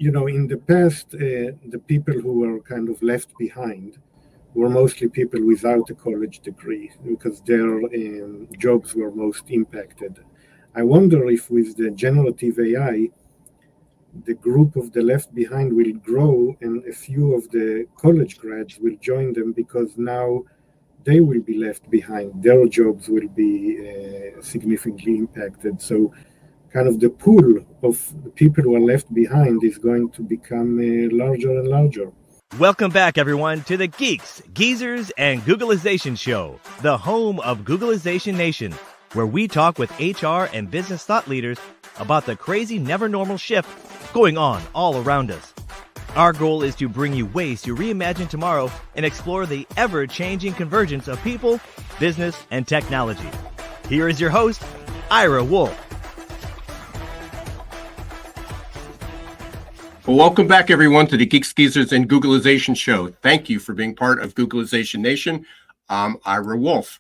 In the past, the people who were kind of left behind were mostly people without a college degree because their jobs were most impacted. I wonder if with the generative AI, the group of the left behind will grow and a few of the college grads will join them because now they will be left behind. Their jobs will be significantly impacted. So, kind of the pool of the people who are left behind is going to become larger and larger. Welcome back, everyone, to the Geeks, Geezers, and Googleization Show, the home of Googleization Nation, where we talk with HR and business thought leaders about the crazy, never normal shift going on all around us. Our goal is to bring you ways to reimagine tomorrow and explore the ever-changing convergence of people, business, and technology. Here is your host, Ira Wolfe. Well, welcome back, everyone, to the Geeks, Geezers, and Googleization Show. Thank you for being part of Googleization Nation. I'm Ira Wolfe.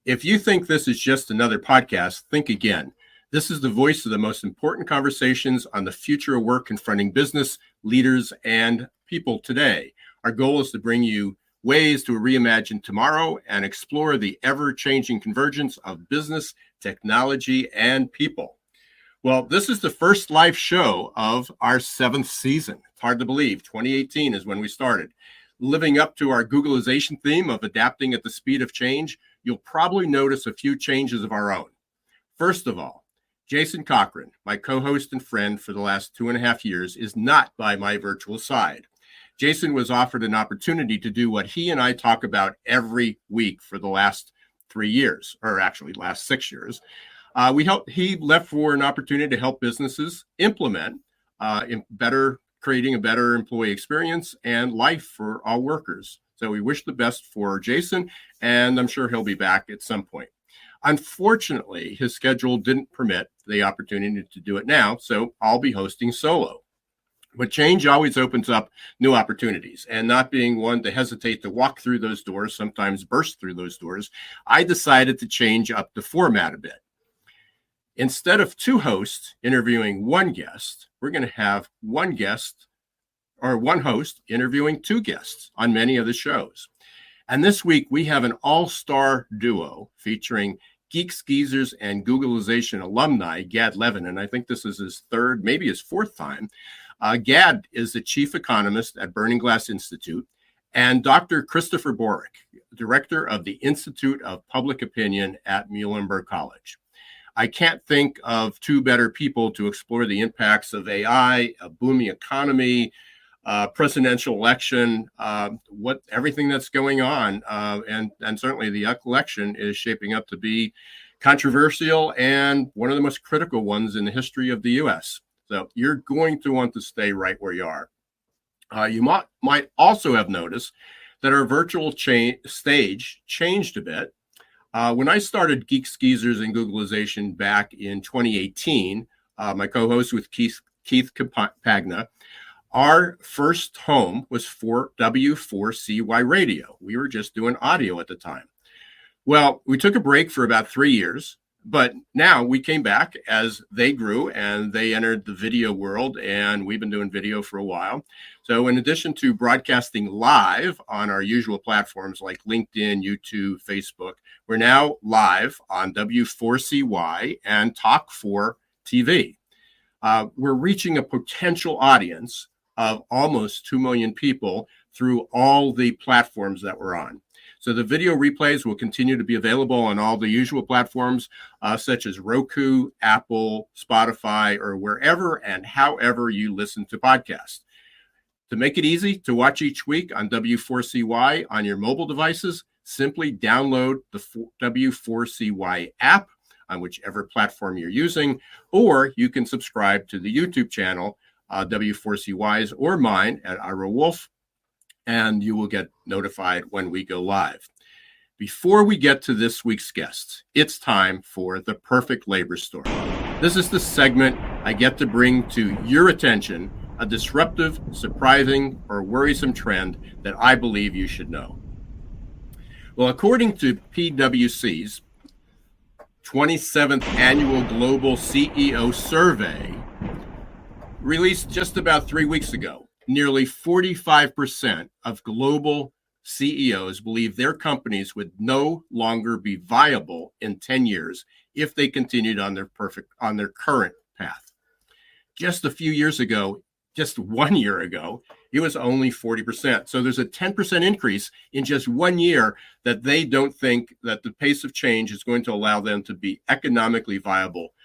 If you think this is just another podcast, think again. This is the voice of the most important conversations on the future of work confronting business, leaders, and people today. Our goal is to bring you ways to reimagine tomorrow and explore the ever-changing convergence of business, technology, and people. Well, this is the first live show of our 7th season. It's hard to believe. 2018 is when we started. Living up to our Googleization theme of adapting at the speed of change, you'll probably notice a few changes of our own. First of all, Jason Cochran, my co-host and friend for the last 2.5 years, is not by my virtual side. Jason was offered an opportunity to do what he and I talk about every week for the last 3 years, or actually last 6 years. He left for an opportunity to help businesses implement creating a better employee experience and life for all workers. So we wish the best for Jason, and I'm sure he'll be back at some point. Unfortunately, his schedule didn't permit the opportunity to do it now, so I'll be hosting solo. But change always opens up new opportunities, and not being one to hesitate to walk through those doors, sometimes burst through those doors, I decided to change up the format a bit. Instead of 2 hosts interviewing 1 guest, we're going to have one host interviewing 2 guests on many of the shows. And this week, we have an all-star duo featuring Geeks, Geezers, and Googleization alumni, Gad Levanon. I think this is his 3rd, maybe his 4th time. Gad is the chief economist at Burning Glass Institute, and Dr. Christopher Borick, director of the Institute of Public Opinion at Muhlenberg College. I can't think of 2 better people to explore the impacts of AI, a booming economy, presidential election, everything that's going on, and certainly the election is shaping up to be controversial and one of the most critical ones in the history of the U.S. So you're going to want to stay right where you are. You might also have noticed that our virtual stage changed a bit. When I started Geeks, Geezers, and Googleization back in 2018, my co-host with Keith Pagna, our first home was for W4CY Radio. We were just doing audio at the time. Well, we took a break for about 3 years, but now we came back as they grew and they entered the video world, and we've been doing video for a while. So in addition to broadcasting live on our usual platforms like LinkedIn, YouTube, Facebook, we're now live on W4CY and Talk4 TV. We're reaching a potential audience of almost 2 million people through all the platforms that we're on. So the video replays will continue to be available on all the usual platforms, such as Roku, Apple, Spotify, or wherever and however you listen to podcasts. To make it easy to watch each week on W4CY on your mobile devices, simply download the W4CY app on whichever platform you're using, or you can subscribe to the YouTube channel, W4CY's or mine at Ira Wolfe, and you will get notified when we go live. Before we get to this week's guests, it's time for the perfect labor story. This is the segment I get to bring to your attention a disruptive, surprising, or worrisome trend that I believe you should know. Well, according to PwC's 27th annual Global CEO Survey, released just about 3 weeks ago, nearly 45% of global CEOs believe their companies would no longer be viable in 10 years if they continued on their current path. Just a few years ago, just 1 year ago, it was only 40%. So there's a 10% increase in just 1 year that they don't think that the pace of change is going to allow them to be economically viable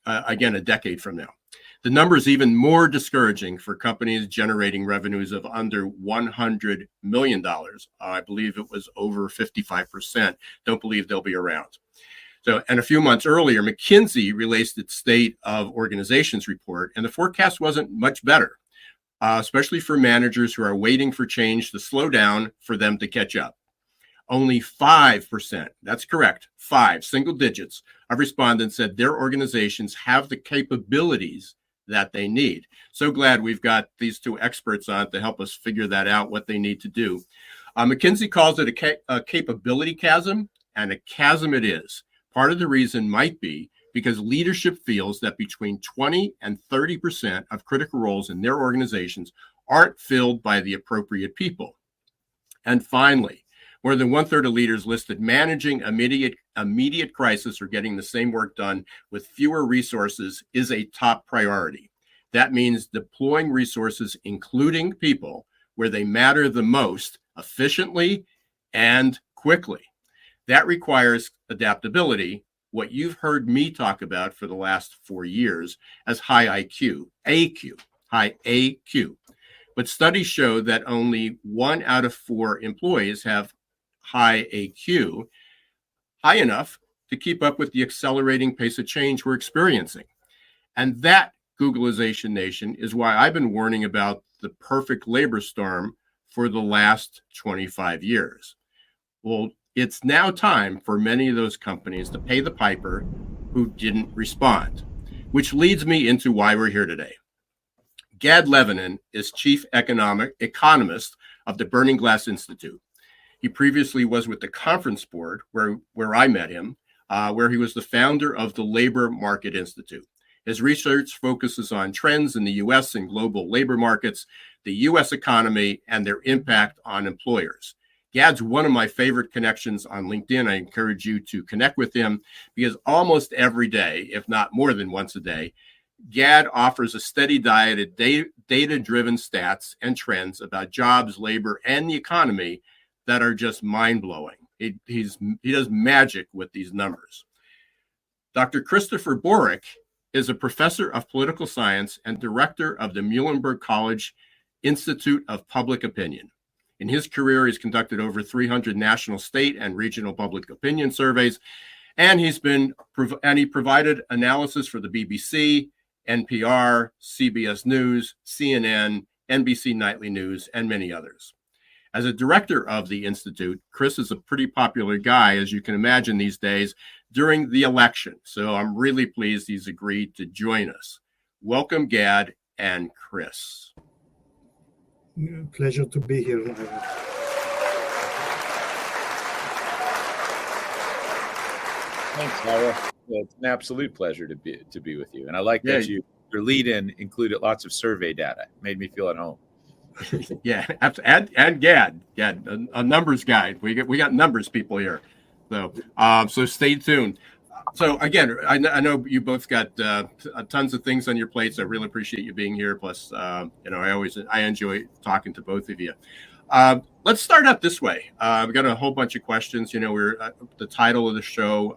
again a decade from now. The number is even more discouraging for companies generating revenues of under $100 million. I believe it was over 55%. Don't believe they'll be around. So, and a few months earlier, McKinsey released its State of Organizations report, and the forecast wasn't much better, especially for managers who are waiting for change to slow down for them to catch up. Only 5%, that's correct, 5 single digits of respondents said their organizations have the capabilities that they need. So glad we've got these two experts on to help us figure that out, what they need to do. McKinsey calls it a capability chasm, and a chasm it is. Part of the reason might be because leadership feels that between 20 and 30% of critical roles in their organizations aren't filled by the appropriate people. And finally, more than 1/3 of leaders listed managing immediate crisis or getting the same work done with fewer resources is a top priority. That means deploying resources, including people, where they matter the most, efficiently and quickly. That requires adaptability, what you've heard me talk about for the last 4 years as high high AQ. But studies show that only 1 out of 4 employees have high AQ, high enough to keep up with the accelerating pace of change we're experiencing. And that, Googleization Nation, is why I've been warning about the perfect labor storm for the last 25 years. Well, it's now time for many of those companies to pay the piper who didn't respond, which leads me into why we're here today. Gad Levanon is chief economist of the Burning Glass Institute. He previously was with the Conference Board, where I met him, where he was the founder of the Labor Market Institute. His research focuses on trends in the U.S. and global labor markets, the U.S. economy, and their impact on employers. Gad's one of my favorite connections on LinkedIn. I encourage you to connect with him because almost every day, if not more than once a day, Gad offers a steady diet of data-driven stats and trends about jobs, labor, and the economy that are just mind-blowing. He does magic with these numbers. Dr. Christopher Borick is a professor of political science and director of the Muhlenberg College Institute of Public Opinion. In his career, he's conducted over 300 national, state, and regional public opinion surveys, and he provided analysis for the BBC, NPR, CBS News, CNN, NBC Nightly News, and many others. As a director of the Institute, Chris is a pretty popular guy, as you can imagine these days, during the election. So I'm really pleased he's agreed to join us. Welcome, Gad and Chris. Pleasure to be here. Thanks, Ira. It's an absolute pleasure to be with you. And I like that your lead-in included lots of survey data. Made me feel at home. Yeah, and Gad, a numbers guy. We got numbers people here, so stay tuned. So again, I know you both got tons of things on your plates. I really appreciate you being here. Plus, I enjoy talking to both of you. Let's start out this way. We've got a whole bunch of questions. We're the title of the show.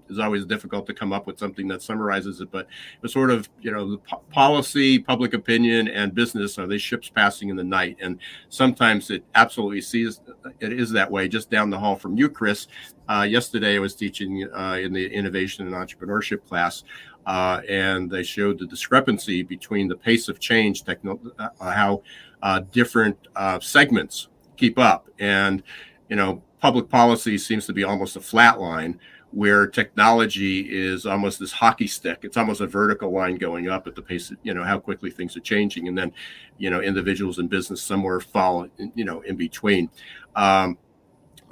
It's always difficult to come up with something that summarizes it, but it's sort of, the policy, public opinion, and business are these ships passing in the night. And sometimes it absolutely is that way. Just down the hall from you, Chris, yesterday I was teaching in the innovation and entrepreneurship class, and they showed the discrepancy between the pace of change, how different segments keep up. And, public policy seems to be almost a flat line, where technology is almost this hockey stick. It's almost a vertical line going up at the pace of, how quickly things are changing. And then, individuals in business somewhere fall, in between.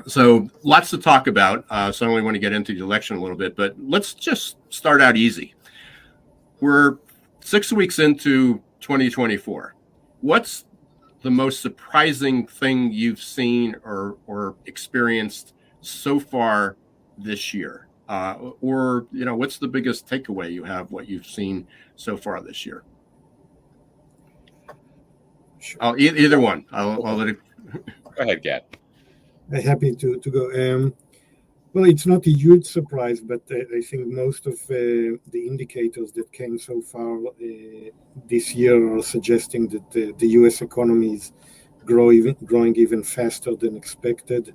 So lots to talk about. So I only want to get into the election a little bit, but let's just start out easy. we're 6 weeks into 2024. What's the most surprising thing you've seen or experienced so far this year? Or, what's the biggest takeaway you have, what you've seen so far this year? Sure. Either one. I'll let it. Go ahead, Gad. Happy to go. Well, it's not a huge surprise, but I think most of the indicators that came so far this year are suggesting that the U.S. economy is growing even faster than expected.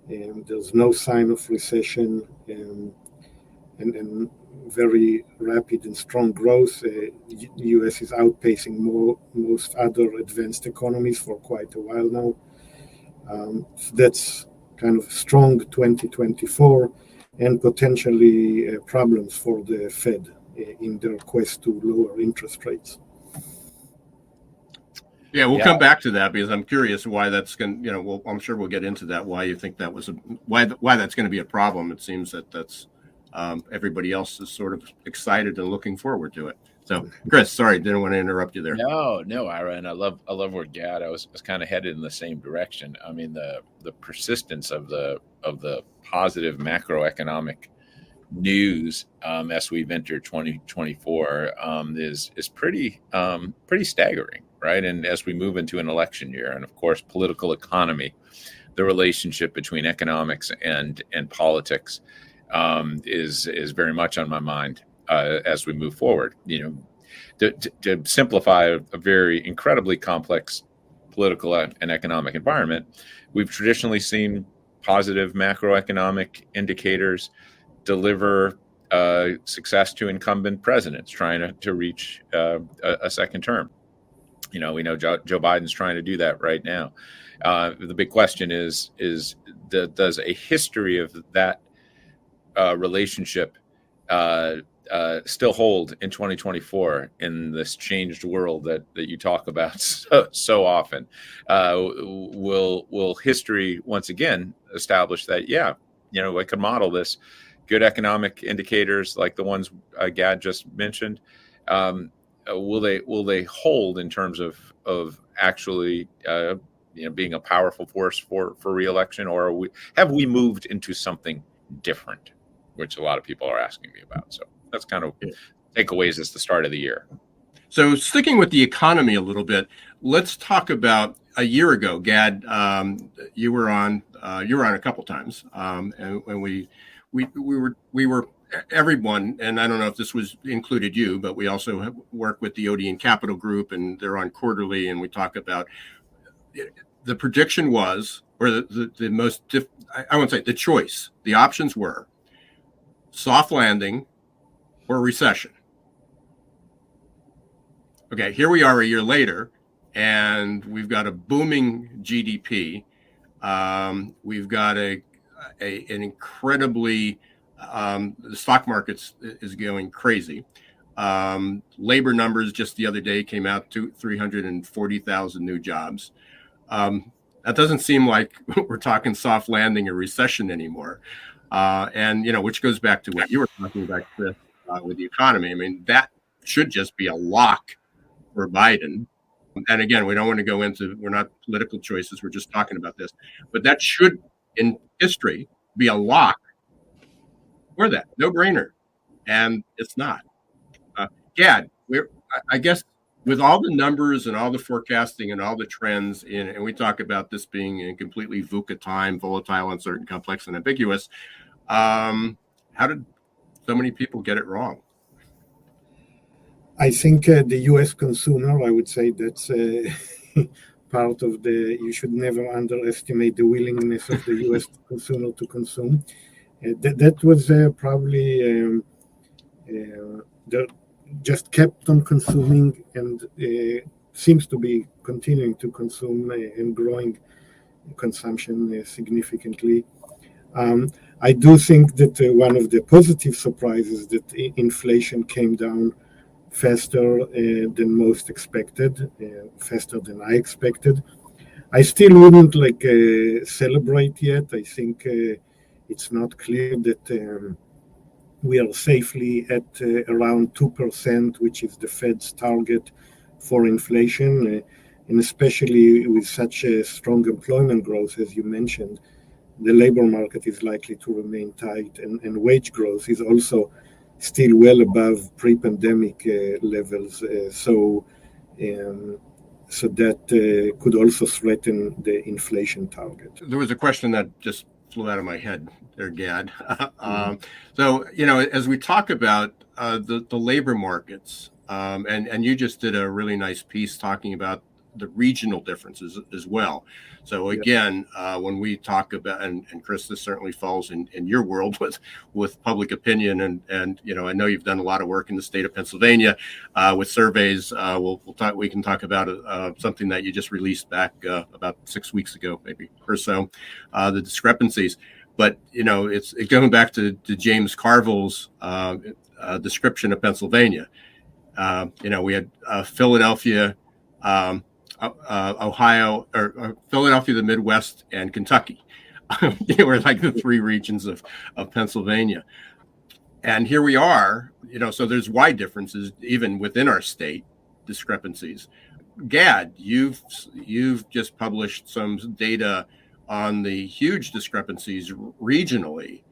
There's no sign of recession, and very rapid and strong growth. The U.S. is outpacing most other advanced economies for quite a while now. So that's kind of strong 2024 and potentially problems for the Fed in their quest to lower interest rates. Yeah, we'll come back to that because I'm curious why that's going to, I'm sure we'll get into that, why you think that was why that's going to be a problem. It seems that's everybody else is sort of excited and looking forward to it. So, Chris, sorry, didn't want to interrupt you there. No, Ira, and I love where Gad. I was kind of headed in the same direction. I mean, the persistence of the positive macroeconomic news as we've entered 2024 is pretty staggering, right? And as we move into an election year, and of course, political economy, the relationship between economics and politics is very much on my mind. As we move forward, to simplify a very incredibly complex political and economic environment, we've traditionally seen positive macroeconomic indicators deliver success to incumbent presidents trying to reach a second term. We know Joe Biden's trying to do that right now. The big question is does a history of that relationship still hold in 2024 in this changed world that you talk about so often? Will history once again establish that, I could model this? Good economic indicators like the ones Gad just mentioned, will they hold in terms of actually being a powerful force for re-election, or have we moved into something different, which a lot of people are asking me about? So that's kind of takeaways as the start of the year. So sticking with the economy a little bit, let's talk about a year ago. Gad, you were on a couple times, and we were everyone, and I don't know if this was included you, but we also work with the Odeon Capital Group, and they're on quarterly, and we talk about the prediction was, or the most I won't say the choice. The options were soft landing or recession. Okay, here we are a year later, and we've got a booming GDP. We've got an incredibly the stock market is going crazy. Labor numbers just the other day came out to 340,000 new jobs. That doesn't seem like we're talking soft landing or recession anymore. And which goes back to what you were talking about, Chris, with the economy. I mean, that should just be a lock for Biden. And again, we don't want to go into, we're not political choices, we're just talking about this. But that should, in history, be a lock for that. No brainer. And it's not. Gad, I guess with all the numbers and all the forecasting and all the trends, and we talk about this being in completely VUCA time, volatile, uncertain, complex, and ambiguous, how did so many people get it wrong? I think the U.S. consumer, I would say that's part of you should never underestimate the willingness of the U.S. consumer to consume. That was probably just kept on consuming and seems to be continuing to consume and growing consumption significantly. I do think that one of the positive surprises that inflation came down faster than most expected, faster than I expected. I still wouldn't celebrate yet. I think it's not clear that we are safely at around 2%, which is the Fed's target for inflation. And especially with such a strong employment growth, as you mentioned, the labor market is likely to remain tight, and wage growth is also still well above pre-pandemic levels. So that could also threaten the inflation target. There was a question that just flew out of my head there, Gad. So, as we talk about the labor markets, and you just did a really nice piece talking about the regional differences as well. So again, when we talk about, and Chris, this certainly falls in your world with public opinion, and I know you've done a lot of work in the state of Pennsylvania with surveys. We can talk about something that you just released back about 6 weeks ago, maybe or so, the discrepancies. But it's going back to James Carville's description of Pennsylvania. We had Philadelphia, Ohio, or Philadelphia, the Midwest, and Kentucky. We're like the three regions of Pennsylvania. And here we are, so there's wide differences even within our state, discrepancies. Gad, you've just published some data on the huge discrepancies regionally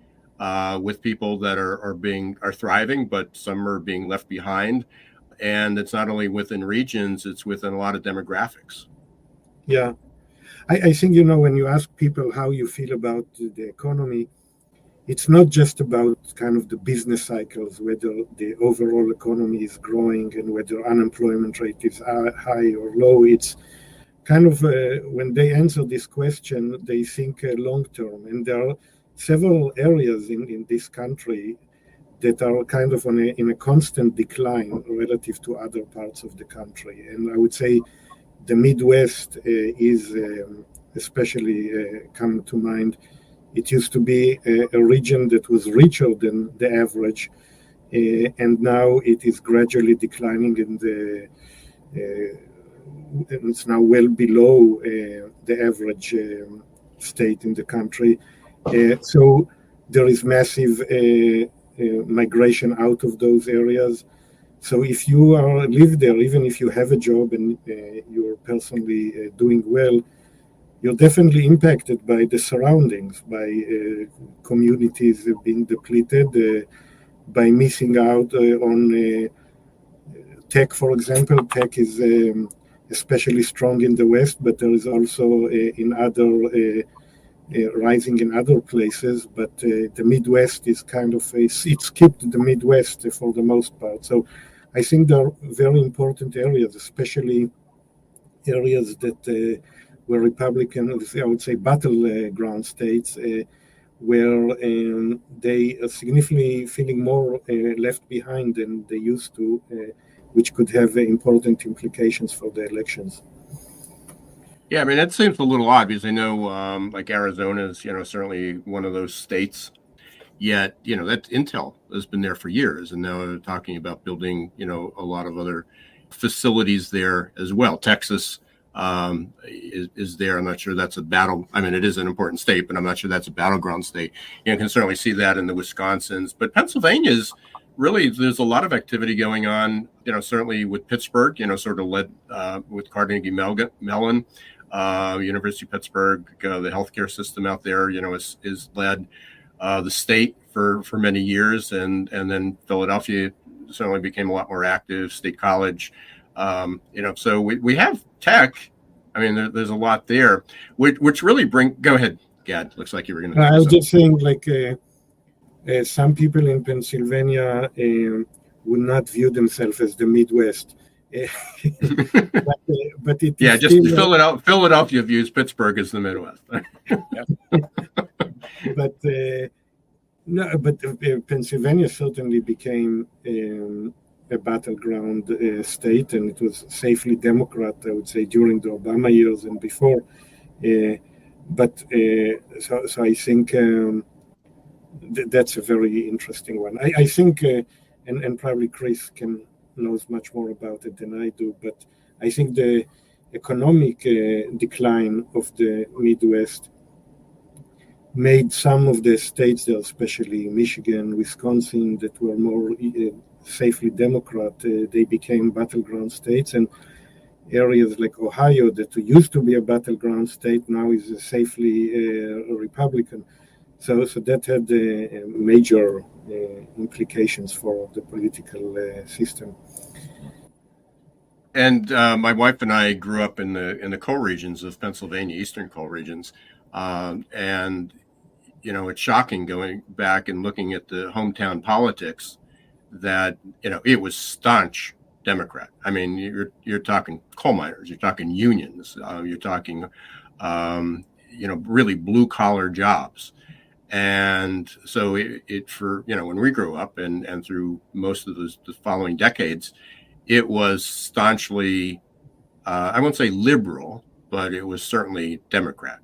with people that are thriving, but some are being left behind. And it's not only within regions, it's within a lot of demographics. Yeah. I think, when you ask people how you feel about the economy, it's not just about kind of the business cycles, whether the overall economy is growing and whether unemployment rate is high or low. It's kind of when they answer this question, they think long term. And there are several areas in this country that are kind of in a constant decline relative to other parts of the country. And I would say the Midwest is especially coming to mind. It used to be a region that was richer than the average, and now it is gradually declining, and it's now well below the average state in the country. So there is massive migration out of those areas. So if you live there, even if you have a job and you're personally doing well, you're definitely impacted by the surroundings, by communities being depleted, by missing out on tech, for example. Tech is especially strong in the West, but there is also in other rising in other places, but the Midwest is kind of it's skipped the Midwest for the most part. So I think there are very important areas, especially areas that were Republicans, I would say battleground states, where they are significantly feeling more left behind than they used to, which could have important implications for the elections. Yeah, I mean, that seems a little odd because I know like Arizona is, certainly one of those states. Yet, that Intel has been there for years, and now they're talking about building, a lot of other facilities there as well. Texas is there. I'm not sure that's a battle. I mean, it is an important state, but I'm not sure that's a battleground state. You can certainly see that in the Wisconsins, but Pennsylvania's really, there's a lot of activity going on, certainly with Pittsburgh, sort of led with Carnegie Mellon. University of Pittsburgh, the healthcare system out there, is led the state for many years, and then Philadelphia certainly became a lot more active. State College, so we have tech. I mean, there's a lot there, which really go ahead, Gad. Looks like you were going to. I was just saying, like some people in Pennsylvania would not view themselves as the Midwest. but it yeah, just still, Philadelphia views Pittsburgh as the Midwest. but Pennsylvania certainly became a battleground state, and it was safely Democrat, I would say, during the Obama years and before. So I think that's a very interesting one. I think, and probably Chris knows much more about it than I do, but I think the economic decline of the Midwest made some of the states there, especially Michigan, Wisconsin, that were more safely Democrat, they became battleground states, and areas like Ohio that used to be a battleground state now is safely Republican. So that had major implications for the political system. And my wife and I grew up in the coal regions of Pennsylvania, eastern coal regions, and it's shocking going back and looking at the hometown politics that it was staunch Democrat. I mean, you're talking coal miners, you're talking unions, you're talking really blue collar jobs. And so it for when we grew up and through most of the following decades, it was staunchly I won't say liberal, but it was certainly Democrat.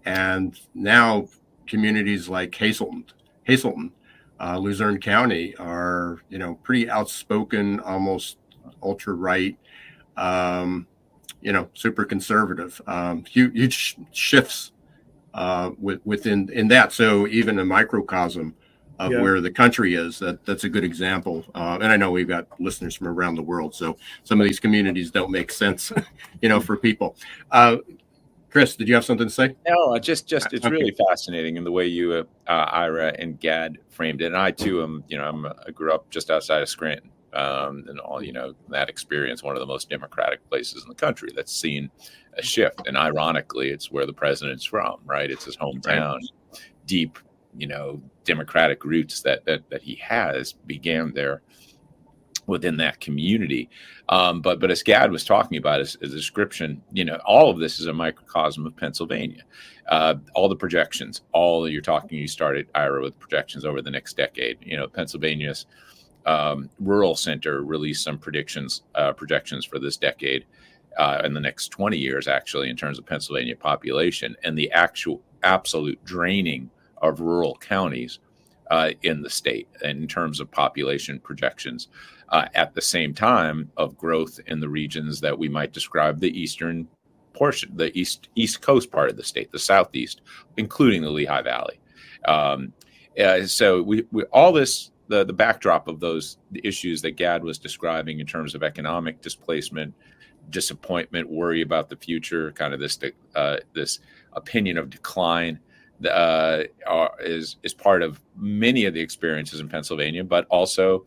And now communities like Hazelton, Luzerne County are pretty outspoken, almost ultra right, super conservative, huge shifts within that. So even a microcosm of where the country is, that's a good example. And I know we've got listeners from around the world, so some of these communities don't make sense, for people. Chris, did you have something to say? No, just it's really fascinating in the way you, Ira and Gad framed it. And I too I grew up just outside of Scranton, and all that experience, one of the most democratic places in the country that's seen a shift. And ironically, it's where the president's from, right? It's his hometown. Right. Deep, democratic roots that he has began there within that community. But as Gad was talking about his description, all of this is a microcosm of Pennsylvania. All the projections, you started, Ira, with projections over the next decade. Pennsylvania's Rural Center released some projections for this decade, in the next 20 years, actually, in terms of Pennsylvania population and the absolute draining of rural counties in the state in terms of population projections, at the same time of growth in the regions that we might describe the eastern portion, the east coast part of the state, the southeast, including the Lehigh Valley. So we all this, the backdrop of those issues that Gad was describing in terms of economic displacement, disappointment, worry about the future, kind of this opinion of decline, is part of many of the experiences in Pennsylvania, but also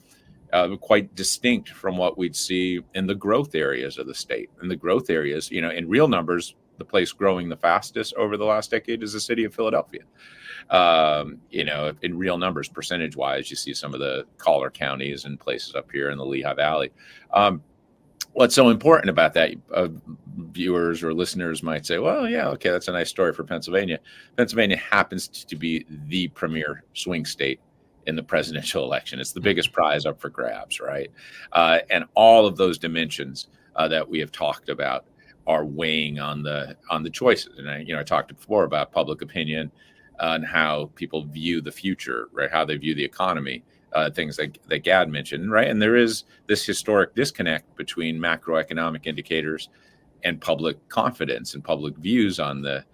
quite distinct from what we'd see in the growth areas of the state. In the growth areas, in real numbers, the place growing the fastest over the last decade is the city of Philadelphia. In real numbers, percentage-wise, you see some of the collar counties and places up here in the Lehigh Valley. What's so important about that, viewers or listeners might say, well, yeah, okay, that's a nice story for Pennsylvania. Pennsylvania happens to be the premier swing state in the presidential election. It's the biggest prize up for grabs, right? And all of those dimensions that we have talked about are weighing on the choices. And I talked before about public opinion and how people view the future, right? How they view the economy. Things that Gad mentioned, right? And there is this historic disconnect between macroeconomic indicators and public confidence and public views on the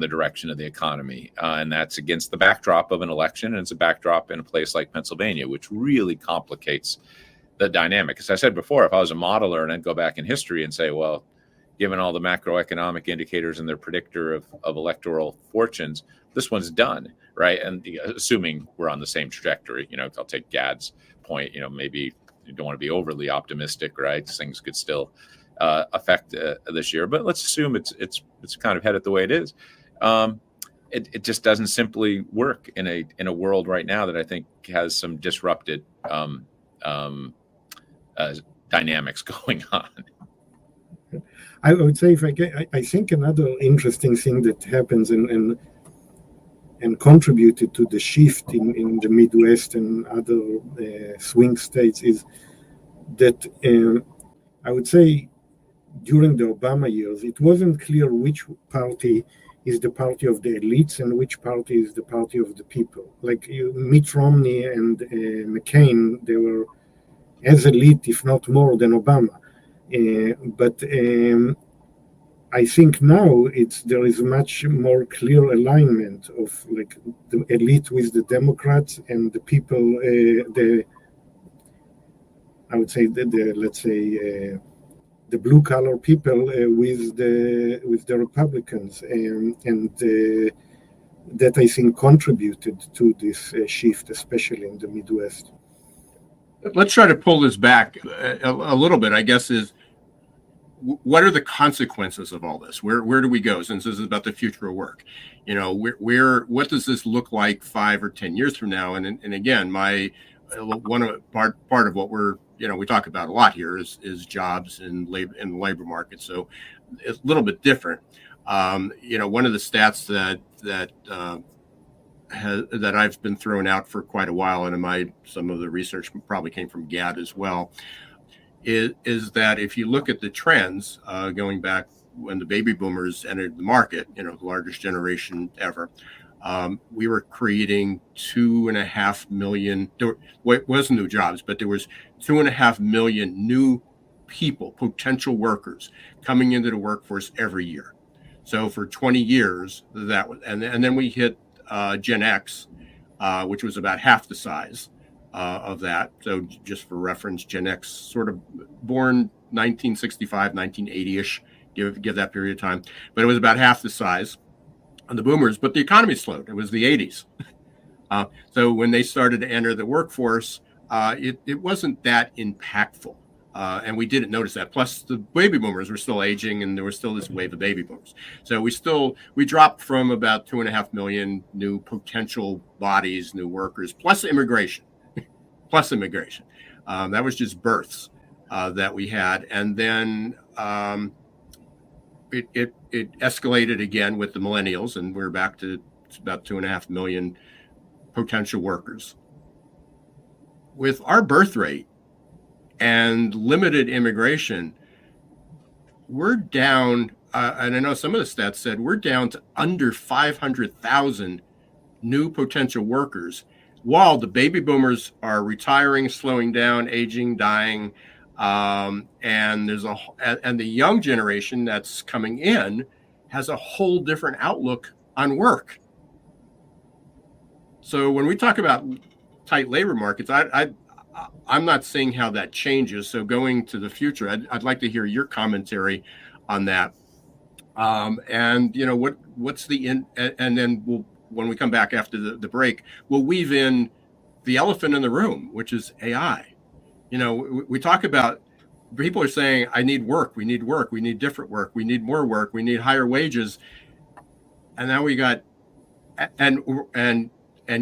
direction of the economy, and that's against the backdrop of an election, and it's a backdrop in a place like Pennsylvania, which really complicates the dynamic. As I said before, if I was a modeler and I'd go back in history and say, well, given all the macroeconomic indicators and their predictor of electoral fortunes, this one's done, right? And assuming we're on the same trajectory, I'll take Gad's point, maybe you don't want to be overly optimistic, right? Things could still affect this year, but let's assume it's kind of headed the way it is. It just doesn't simply work in a world right now that I think has some disrupted dynamics going on. I would say, I think another interesting thing that happens and contributed to the shift in the Midwest and other swing states is that I would say during the Obama years, it wasn't clear which party is the party of the elites and which party is the party of the people. Like Mitt Romney and McCain, they were as elite, if not more, than Obama. But I think now there is much more clear alignment of like the elite with the Democrats and the people, I would say let's say the blue collar people with the Republicans, and that I think contributed to this shift, especially in the Midwest. Let's try to pull this back a little bit, I guess, is what are the consequences of all this? Where do we go? Since this is about the future of work, what does this look like 5 or 10 years from now? And again, part of what we talk about a lot here is jobs and labor in the labor market. So it's a little bit different. One of the stats that I've been throwing out for quite a while, and some of the research probably came from Gad as well, is that if you look at the trends going back when the baby boomers entered the market, the largest generation ever, we were creating 2.5 million. It wasn't new jobs, but there was 2.5 million new people, potential workers, coming into the workforce every year. So for 20 years, that was, and then we hit Gen X, which was about half the size of that. So just for reference, Gen X sort of born 1965, 1980-ish, give that period of time. But it was about half the size of the boomers, but the economy slowed. It was the 80s. So when they started to enter the workforce, it wasn't that impactful. And we didn't notice that. Plus, the baby boomers were still aging, and there was still this wave of baby boomers. So we dropped from about 2.5 million new potential bodies, new workers, plus immigration. That was just births that we had. And then it escalated again with the millennials, and we're back to about 2.5 million potential workers. With our birth rate and limited immigration, we're down, and I know some of the stats said we're down to under 500,000 new potential workers, while the baby boomers are retiring, slowing down, aging, dying, and the young generation that's coming in has a whole different outlook on work. So when we talk about tight labor markets, I'm not seeing how that changes. So going to the future, I'd like to hear your commentary on that. And what's the and then when we come back after the break, we'll weave in the elephant in the room, which is AI. We talk about, people are saying, I need work, we need different work, we need more work, we need higher wages. And now we got, and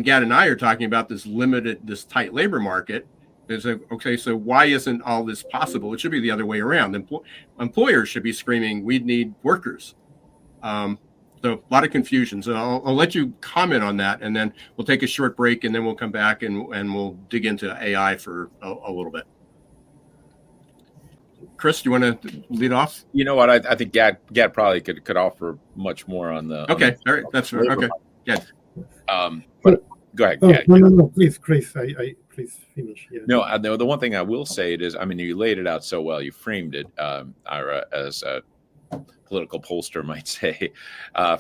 Gad and I are talking about this tight labor market. It's like, okay, so why isn't all this possible? It should be the other way around. Employers should be screaming, we need workers. So a lot of confusion. So I'll let you comment on that, and then we'll take a short break, and then we'll come back and we'll dig into AI for a little bit. Chris, do you want to lead off? You know what? I think Gad probably could offer much more on the. Okay, all right, that's right. Okay, Gad. But go ahead. Oh, no, please, Chris, please finish. Yeah. No, the one thing I will say is, you laid it out so well. You framed it, Ira, as a political pollster might say,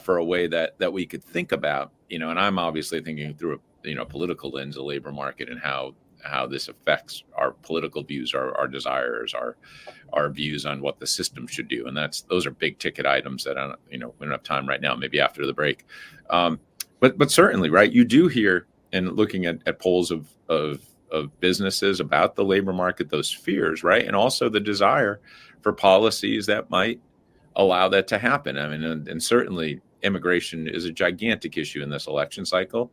for a way that we could think about, and I'm obviously thinking through a political lens, the labor market, and how this affects our political views, our desires, our views on what the system should do, and those are big ticket items that we don't have time right now. Maybe after the break, but certainly, right? You do hear, and looking at polls of businesses about the labor market, those fears, right, and also the desire for policies that might allow that to happen. And certainly immigration is a gigantic issue in this election cycle,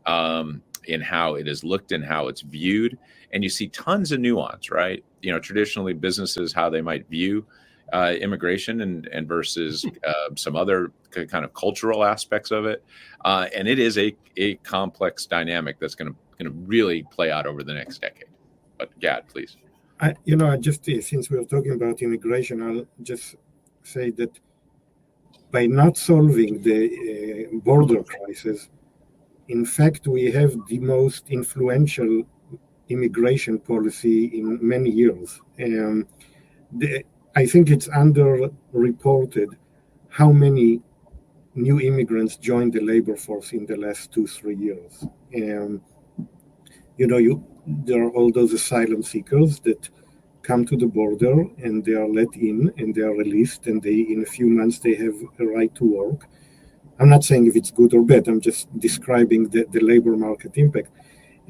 in how it is looked and how it's viewed. And you see tons of nuance, right? Traditionally businesses, how they might view immigration and versus some other kind of cultural aspects of it. And it is a complex dynamic that's going to really play out over the next decade. But Gad, please. I just, since we're talking about immigration, I'll just say that by not solving the border crisis, in fact, we have the most influential immigration policy in many years. I think it's underreported how many new immigrants joined the labor force in the last 2-3 years. There are all those asylum seekers that come to the border and they are let in and they are released, and in a few months they have a right to work. I'm not saying if it's good or bad, I'm just describing the labor market impact.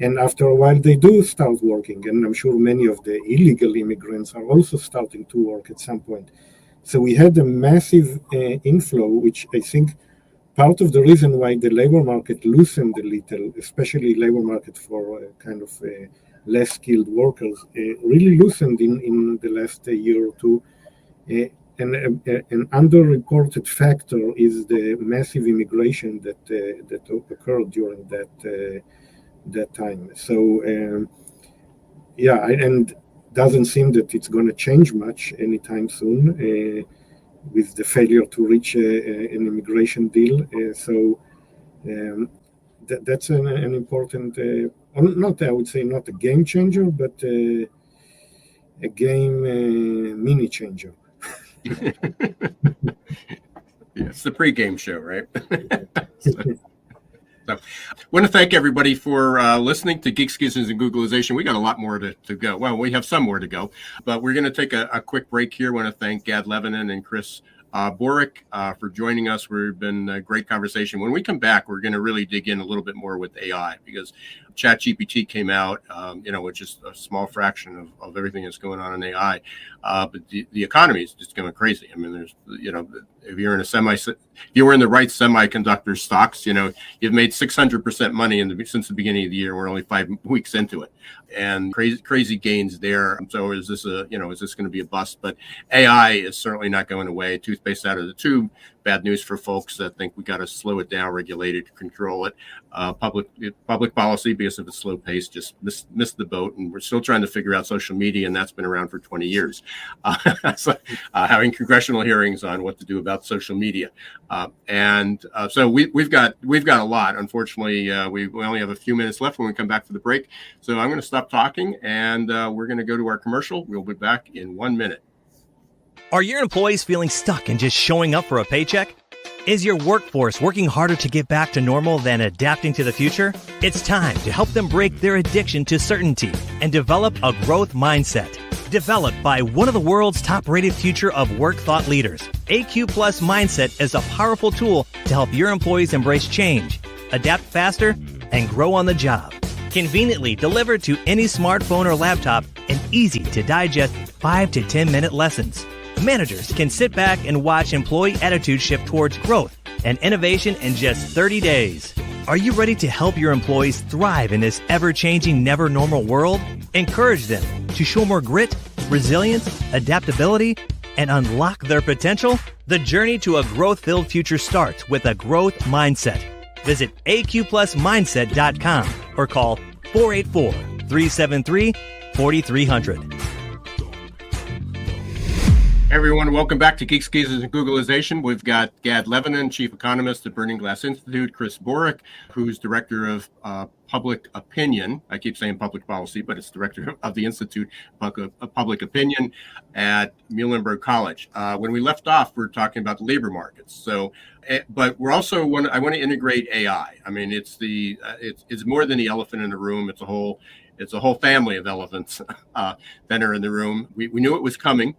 And after a while they do start working, and I'm sure many of the illegal immigrants are also starting to work at some point. So we had a massive inflow, which I think part of the reason why the labor market loosened a little, especially labor market for kind of less skilled workers, really loosened in the last year or two. And an underreported factor is the massive immigration that occurred during that time. So and doesn't seem that it's going to change much anytime soon with the failure to reach an immigration deal. That's an important, I would say not a game changer, but a game mini changer. It's the pre-game show, right? So I want to thank everybody for listening to Geeks, Geezers, and Googlization. We got a lot more to go. Well, we have some more to go, but we're going to take a quick break here. I want to thank Gad Levanon and Chris Borick for joining us. We've been a great conversation. When we come back, we're going to really dig in a little bit more with AI, because ChatGPT came out, which is a small fraction of everything that's going on in AI. But the economy is just going crazy. I mean, there's, if you're in if you were in the right semiconductor stocks, you've made 600% money since the beginning of the year. We're only 5 weeks into it, and crazy gains there. So is this going to be a bust? But AI is certainly not going away. Toothpaste out of the tube. Bad news for folks that think we got to slow it down, regulate it, control it. Public policy, because of its slow pace, just missed the boat, and we're still trying to figure out social media, and that's been around for 20 years. Having congressional hearings on what to do about social media, so we've got a lot. Unfortunately, we only have a few minutes left when we come back to the break. So I'm going to stop talking, and we're going to go to our commercial. We'll be back in 1 minute. Are your employees feeling stuck and just showing up for a paycheck? Is your workforce working harder to get back to normal than adapting to the future? It's time to help them break their addiction to certainty and develop a growth mindset. Developed by one of the world's top-rated future of work thought leaders, AQ Plus Mindset is a powerful tool to help your employees embrace change, adapt faster, and grow on the job. Conveniently delivered to any smartphone or laptop and easy to digest 5 to 10 minute lessons. Managers can sit back and watch employee attitude shift towards growth and innovation in just 30 days. Are you ready to help your employees thrive in this ever-changing, never-normal world? Encourage them to show more grit, resilience, adaptability, and unlock their potential? The journey to a growth-filled future starts with a growth mindset. Visit aqplusmindset.com or call 484-373-4300. Everyone, welcome back to Geeks, Geezers, and Googlization. We've got Gad Levanon, Chief Economist at Burning Glass Institute, Chris Borick, who's Director of Public Opinion. I keep saying public policy, but it's Director of the Institute of Public Opinion at Muhlenberg College. When we left off, we were talking about the labor markets. So, but we're also I want to integrate AI. I mean, it's more than the elephant in the room. It's a whole family of elephants that are in the room. We knew it was coming.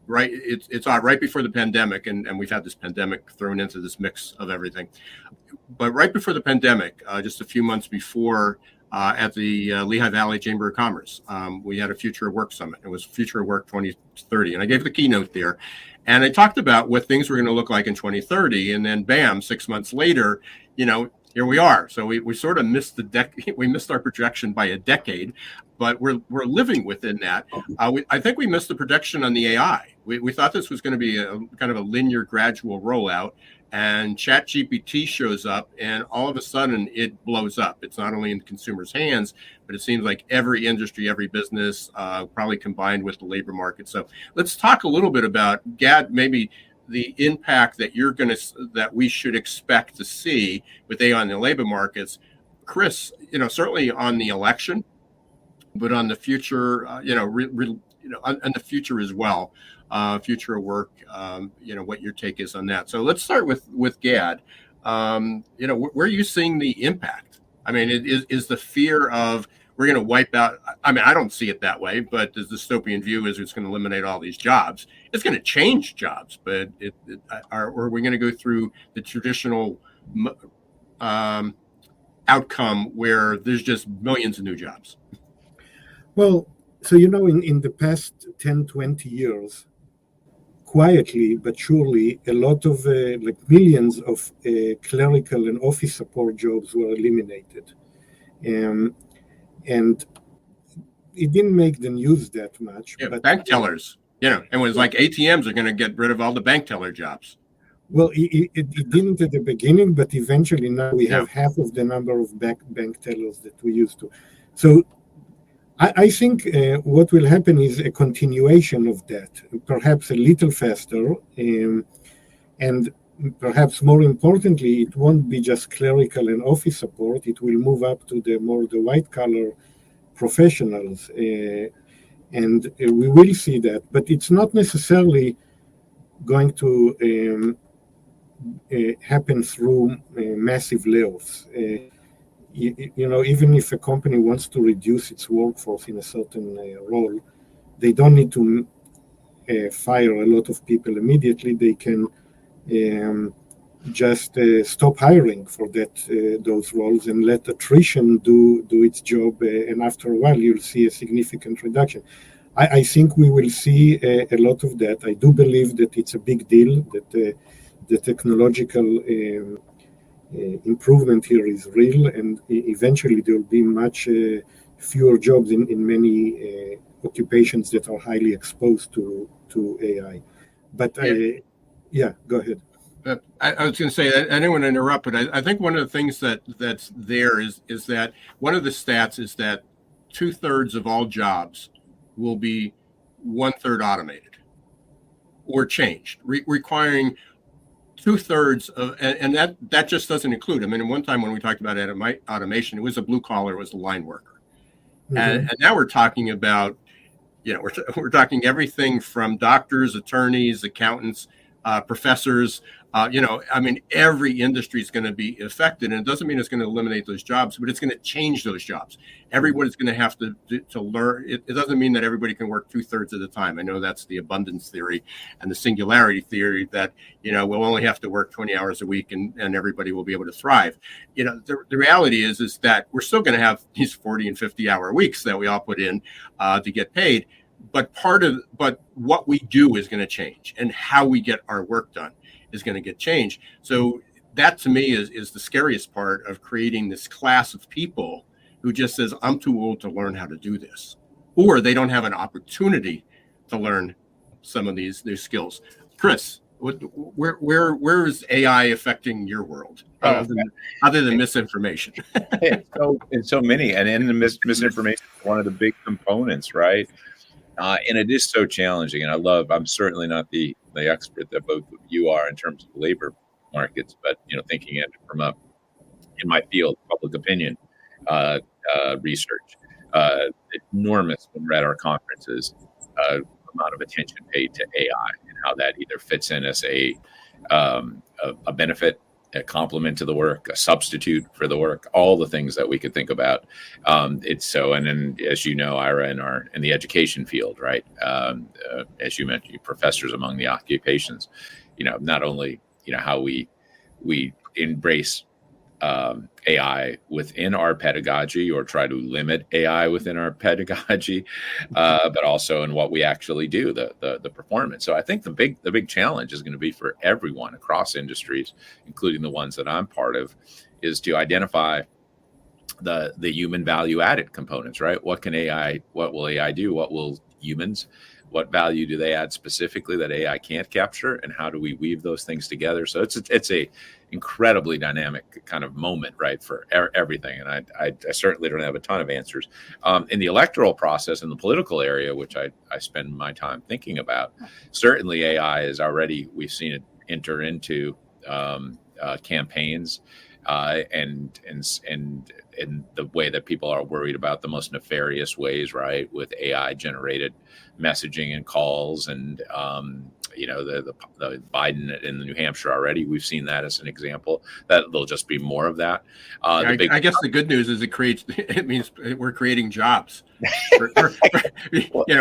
Right, it's right before the pandemic, and we've had this pandemic thrown into this mix of everything. But right before the pandemic, just a few months before, at the Lehigh Valley Chamber of Commerce, we had a Future of Work Summit. It was Future of Work 2030, and I gave the keynote there, and I talked about what things were going to look like in 2030, and then bam, 6 months later, here we are. So we sort of missed we missed our projection by a decade, but we're living within that. I think we missed the projection on the AI. We thought this was going to be a kind of a linear, gradual rollout, and ChatGPT shows up, and all of a sudden it blows up. It's not only in consumers' hands, but it seems like every industry, every business, probably combined with the labor market. So let's talk a little bit about, Gad, maybe the impact that we should expect to see with AI on the labor markets. Chris, certainly on the election, but on the future, the future as well, future of work, what your take is on that. So let's start with Gad. Where are you seeing the impact? I mean, is the fear of we're going to wipe out? I mean, I don't see it that way, but the dystopian view is it's going to eliminate all these jobs. It's going to change jobs, but are we going to go through the traditional outcome where there's just millions of new jobs? Well, so, in the past 10, 20 years, quietly but surely, a lot of millions of clerical and office support jobs were eliminated. And it didn't make the news that much. Yeah, but bank tellers, and it was like ATMs are going to get rid of all the bank teller jobs. Well, it didn't at the beginning, but eventually now we have half of the number of bank tellers that we used to. So I think what will happen is a continuation of that, perhaps a little faster, and perhaps more importantly, it won't be just clerical and office support. It will move up to the white collar professionals, and we will see that. But it's not necessarily going to happen through massive layoffs. Even if a company wants to reduce its workforce in a certain role, they don't need to fire a lot of people immediately. They can just stop hiring for those roles and let attrition do its job. And after a while, you'll see a significant reduction. I think we will see a lot of that. I do believe that it's a big deal, that the technological improvement here is real, and eventually there will be much fewer jobs in many occupations that are highly exposed to AI. But go ahead. I was going to say, I didn't want to interrupt, but I think one of the things that's there is that one of the stats is that 2/3 of all jobs will be 1/3 automated or changed, requiring 2/3 of, and that just doesn't include. I mean, one time when we talked about automation, it was a blue collar, it was a line worker, and now we're talking about, we're talking everything from doctors, attorneys, accountants, professors. I mean, every industry is going to be affected, and it doesn't mean it's going to eliminate those jobs, but it's going to change those jobs. Everybody's going to have to learn. It doesn't mean that everybody can work 2/3 of the time. I know that's the abundance theory and the singularity theory that, we'll only have to work 20 hours a week and everybody will be able to thrive. The reality is that we're still going to have these 40 and 50-hour weeks that we all put in to get paid. But what we do is going to change, and how we get our work done is going to get changed. So that to me is the scariest part of creating this class of people who just says, I'm too old to learn how to do this, or they don't have an opportunity to learn some of these skills. Chris, where is AI affecting your world other than misinformation? so many, and in the misinformation is one of the big components, right? And it is so challenging. And I'm certainly not the expert that both of you are in terms of labor markets, but, thinking it from in my field, public opinion research, enormous when we're at our conferences, amount of attention paid to AI and how that either fits in as a benefit, a complement to the work, a substitute for the work, all the things that we could think about. It's so, and then as you know, Ira, in the education field, right? As you mentioned, professors among the occupations, not only, how we embrace AI within our pedagogy or try to limit AI within our pedagogy, but also in what we actually do, the performance. So I think the big challenge is going to be for everyone across industries, including the ones that I'm part of, is to identify the human value added components, right? What will AI do? What will humans, what value do they add specifically that AI can't capture, and how do we weave those things together? So it's a incredibly dynamic kind of moment, right, for everything. And I certainly don't have a ton of answers. In the electoral process, in the political area, which I spend my time thinking about, certainly AI is already, we've seen it enter into campaigns and in the way that people are worried about the most nefarious ways, right? With AI generated messaging and calls, and the Biden in New Hampshire already, we've seen that as an example. That there'll just be more of that. I guess the good news is it means we're creating jobs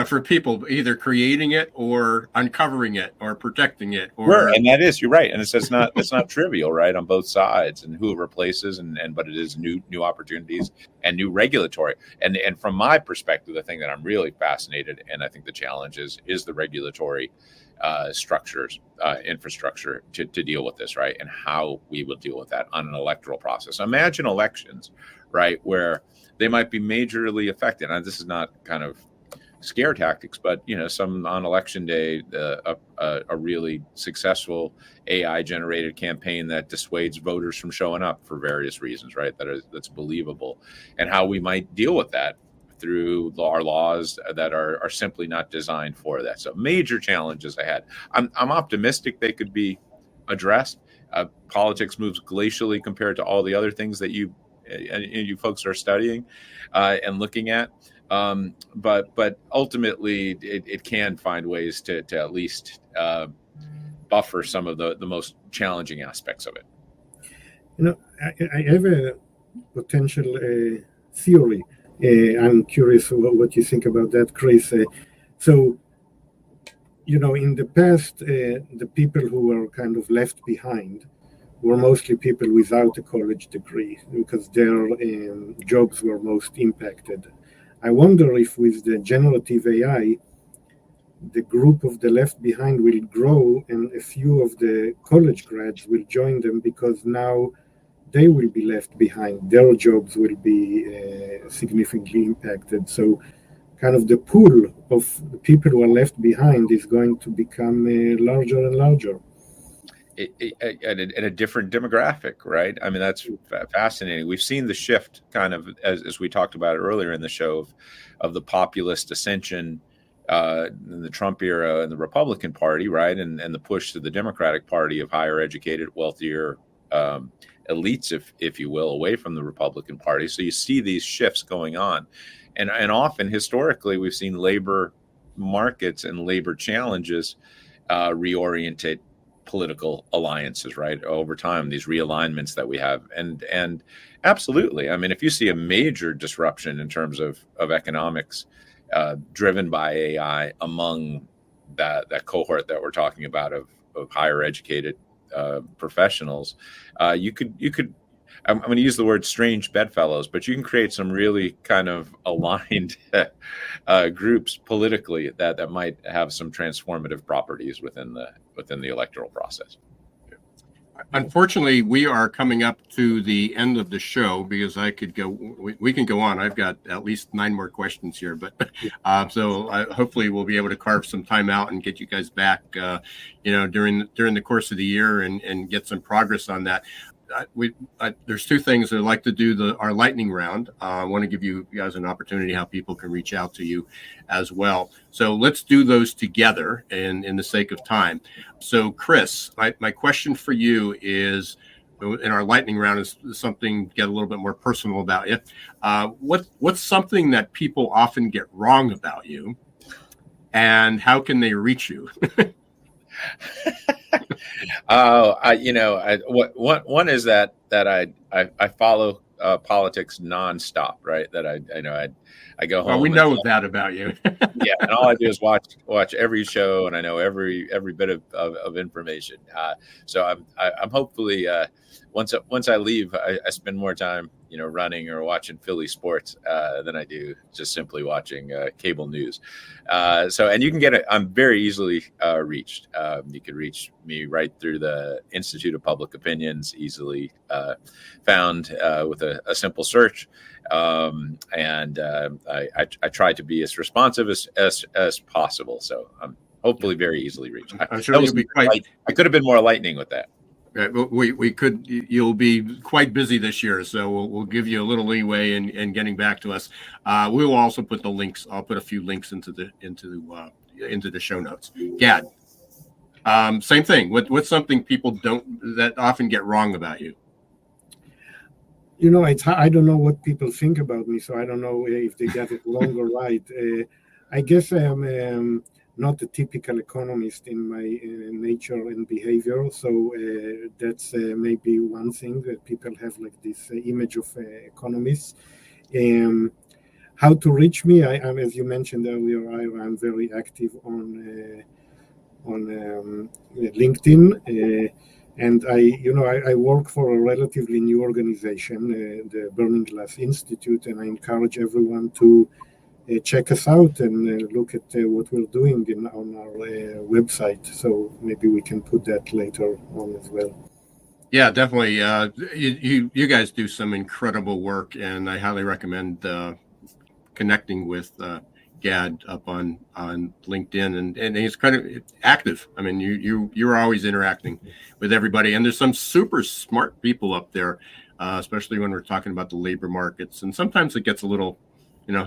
for people, either creating it or uncovering it or protecting it. And that is, you're right. And it's not trivial, right? On both sides, and who it replaces, but it is new opportunities and new regulatory. And from my perspective, the thing that I'm really fascinated, and I think the challenge is the regulatory structures, infrastructure to deal with this, right? And how we will deal with that on an electoral process. Imagine elections, right, where they might be majorly affected. And this is not kind of scare tactics, but some on election day, a really successful AI generated campaign that dissuades voters from showing up for various reasons, right? That's believable, and how we might deal with that through our laws that are simply not designed for that. So major challenges ahead. I'm optimistic they could be addressed. Politics moves glacially compared to all the other things that you folks are studying and looking at. But ultimately, it can find ways to at least buffer some of the most challenging aspects of it. I have a potential theory. I'm curious what you think about that, Chris. So, in the past, the people who were kind of left behind were mostly people without a college degree, because their jobs were most impacted. I wonder if with the generative AI, the group of the left behind will grow, and a few of the college grads will join them, because now they will be left behind. Their jobs will be significantly impacted. So kind of the pool of the people who are left behind is going to become larger and larger. And a different demographic, right? I mean, that's fascinating. We've seen the shift kind of, as we talked about earlier in the show, of the populist ascension in the Trump era and the Republican Party, right? And the push to the Democratic Party of higher educated, wealthier elites, if you will, away from the Republican Party. So you see these shifts going on. And often, historically, we've seen labor markets and labor challenges reorientate political alliances, right? Over time, these realignments that we have. And absolutely, I mean, if you see a major disruption in terms of economics driven by AI among that cohort that we're talking about of higher educated professionals, you could I'm going to use the word strange bedfellows, but you can create some really kind of aligned groups politically that might have some transformative properties within the electoral process. Unfortunately, we are coming up to the end of the show, because we can go on. I've got at least 9 more questions here, but so hopefully we'll be able to carve some time out and get you guys back, during the course of the year and get some progress on that. There's 2 things I'd like to do our lightning round. I want to give you guys an opportunity how people can reach out to you as well. So let's do those together in the sake of time. So Chris, my question for you is, in our lightning round, is something get a little bit more personal about you. What's something that people often get wrong about you, and how can they reach you? One is that I follow politics nonstop, right? That I go home. Well, we know that about you. Yeah, and all I do is watch every show, and I know every bit of information. So I'm hopefully once I leave, I spend more time running or watching Philly sports than I do just simply watching cable news. And you can get it. I'm very easily reached. You can reach me right through the Institute of Public Opinions, easily found with a simple search. And I try to be as responsive as possible. So I'm hopefully very easily reached. I'm sure you'll be quite. I could have been more lightning with that. You'll be quite busy this year, so we'll give you a little leeway in getting back to us. We will also put the links. I'll put a few links into the show notes. Gad, same thing. What's something people that often get wrong about you? I don't know what people think about me, so I don't know if they got it wrong or right. I guess I am not a typical economist in my nature and behavior, so that's maybe one thing that people have, like this image of economists. How to reach me? I'm, as you mentioned earlier, I'm very active on LinkedIn. And I work for a relatively new organization, the Burning Glass Institute, and I encourage everyone to check us out and look at what we're doing on our website. So maybe we can put that later on as well. Yeah, definitely. You guys do some incredible work, and I highly recommend connecting with Gad up on LinkedIn, and he's kind of active. I mean, you're always interacting with everybody, and there's some super smart people up there, especially when we're talking about the labor markets. And sometimes it gets a little,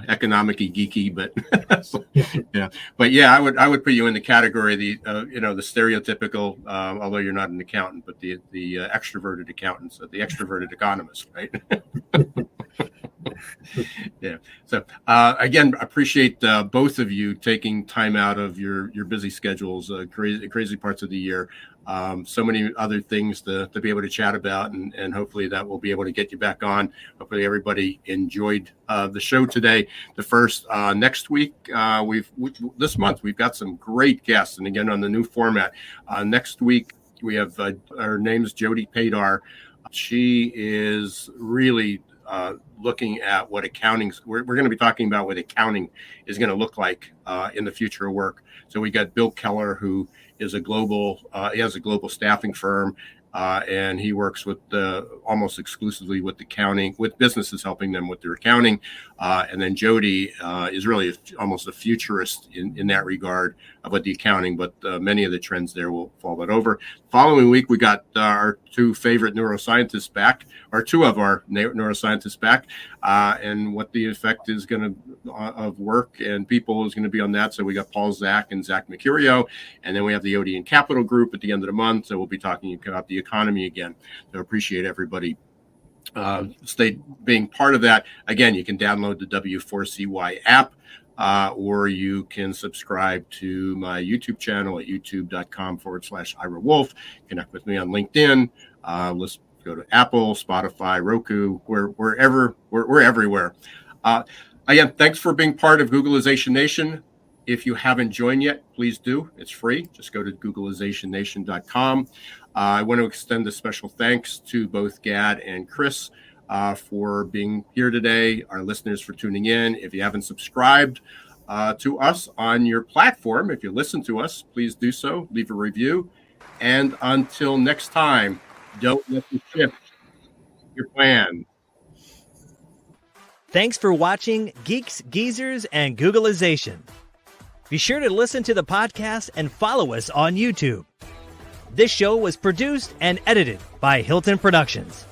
economic-y, geeky, but yeah. But yeah, I would put you in the category of the the stereotypical, although you're not an accountant, but the extroverted accountants, the extroverted economist, right? Yeah. So again, appreciate both of you taking time out of your busy schedules, crazy parts of the year. So many other things to be able to chat about, and hopefully that will be able to get you back on. Hopefully everybody enjoyed the show today. The first next week, this month we've got some great guests, and again on the new format. Next week we have her name's Jody Padar. She is really looking at what we're going to be talking about what accounting is going to look like in the future of work. So we got Bill Keller, who is he has a global staffing firm, and he works with almost exclusively with with businesses, helping them with their accounting. And then Jody is really almost a futurist in that regard about the accounting, but many of the trends there will fall that over. Following week, we got our two favorite neuroscientists back, or two of our neuroscientists back, and what the effect is going to of work and people is going to be on that. So we got Paul Zach and Zach Mercurio, and then we have the Odeon Capital Group at the end of the month. So we'll be talking about the economy again. So appreciate everybody being part of that. Again, you can download the W4CY app, or you can subscribe to my YouTube channel at youtube.com/Ira Wolfe. Connect with me on LinkedIn. Let's go to Apple, Spotify, Roku. We're everywhere. Again, thanks for being part of Googlization Nation. If you haven't joined yet, please do. It's free. Just go to googlizationnation.com. I want to extend a special thanks to both Gad and Chris for being here today, our listeners for tuning in. If you haven't subscribed to us on your platform, if you listen to us, please do so. Leave a review. And until next time, don't let the shift your plan. Thanks for watching Geeks, Geezers, and Googlization. Be sure to listen to the podcast and follow us on YouTube. This show was produced and edited by Hilton Productions.